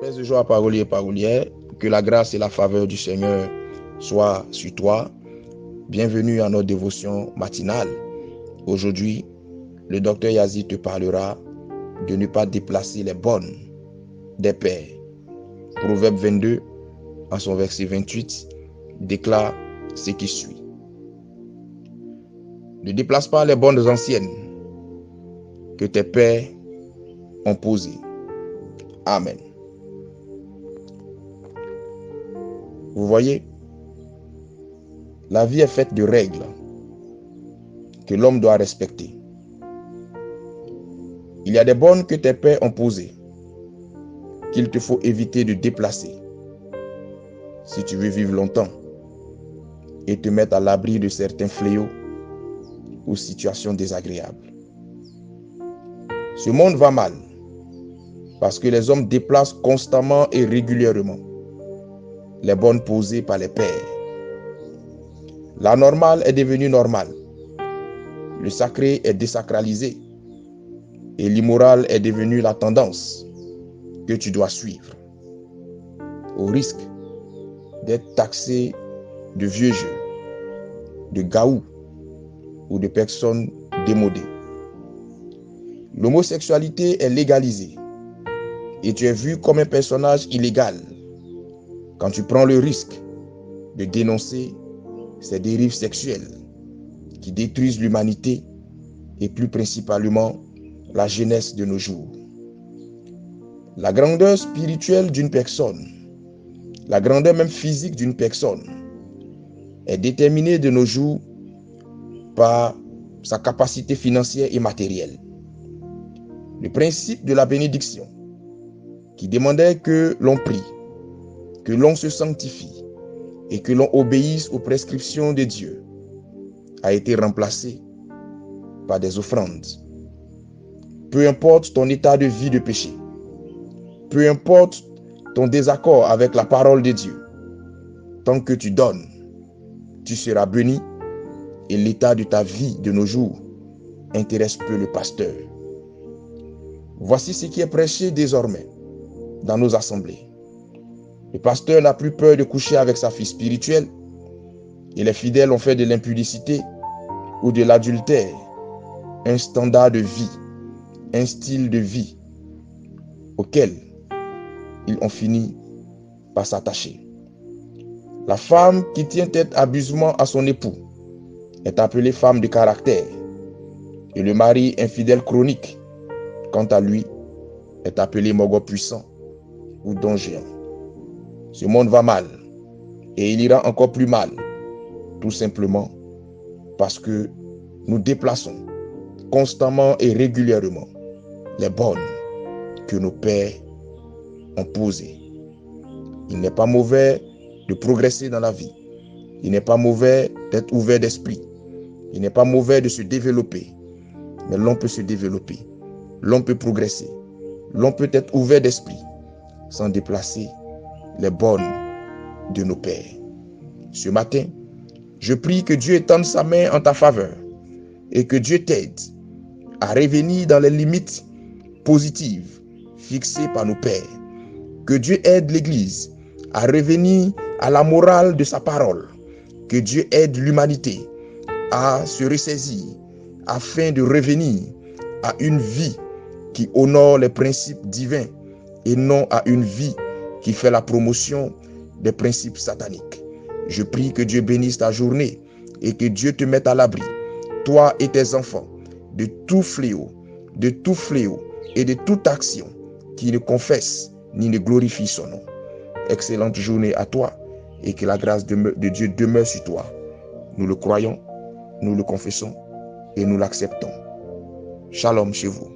Pèse de joie, parolier et parolière, que la grâce et la faveur du Seigneur soient sur toi. Bienvenue à notre dévotion matinale. Aujourd'hui, le docteur Yazid te parlera de ne pas déplacer les bonnes des pères. Proverbe 22, en son verset 28, déclare ce qui suit. Ne déplace pas les bonnes anciennes que tes pères ont posées. Amen. Vous voyez, la vie est faite de règles que l'homme doit respecter. Il y a des bornes que tes pères ont posées, qu'il te faut éviter de déplacer si tu veux vivre longtemps et te mettre à l'abri de certains fléaux ou situations désagréables. Ce monde va mal parce que les hommes déplacent constamment et régulièrement les bornes posées par les pères. La normale est devenue normale. Le sacré est désacralisé. Et l'immoral est devenu la tendance que tu dois suivre. Au risque d'être taxé de vieux jeux, de gaou ou de personnes démodées. L'homosexualité est légalisée et tu es vu comme un personnage illégal quand tu prends le risque de dénoncer ces dérives sexuelles qui détruisent l'humanité et plus principalement la jeunesse de nos jours. La grandeur spirituelle d'une personne, la grandeur même physique d'une personne est déterminée de nos jours par sa capacité financière et matérielle. Le principe de la bénédiction qui demandait que l'on prie, que l'on se sanctifie et que l'on obéisse aux prescriptions de Dieu a été remplacé par des offrandes. Peu importe ton état de vie de péché, peu importe ton désaccord avec la parole de Dieu, tant que tu donnes, tu seras béni et l'état de ta vie de nos jours intéresse peu le pasteur. Voici ce qui est prêché désormais dans nos assemblées. Le pasteur n'a plus peur de coucher avec sa fille spirituelle et les fidèles ont fait de l'impudicité ou de l'adultère un standard de vie, un style de vie auquel ils ont fini par s'attacher. La femme qui tient tête abusivement à son époux est appelée femme de caractère et le mari infidèle chronique, quant à lui, est appelé mogol puissant ou don géant. Ce monde va mal et il ira encore plus mal, tout simplement parce que nous déplaçons constamment et régulièrement les bornes que nos pères ont posées. Il n'est pas mauvais de progresser dans la vie. Il n'est pas mauvais d'être ouvert d'esprit. Il n'est pas mauvais de se développer. Mais l'on peut se développer. L'on peut progresser. L'on peut être ouvert d'esprit sans déplacer les bornes de nos pères. Ce matin, je prie que Dieu étende sa main en ta faveur et que Dieu t'aide à revenir dans les limites positives fixées par nos pères. Que Dieu aide l'Église à revenir à la morale de sa parole. Que Dieu aide l'humanité à se ressaisir afin de revenir à une vie qui honore les principes divins et non à une vie qui fait la promotion des principes sataniques. Je prie que Dieu bénisse ta journée et que Dieu te mette à l'abri, toi et tes enfants, de tout fléau et de toute action qui ne confesse ni ne glorifie son nom. Excellente journée à toi et que la grâce de Dieu demeure sur toi. Nous le croyons, nous le confessons et nous l'acceptons. Shalom chez vous.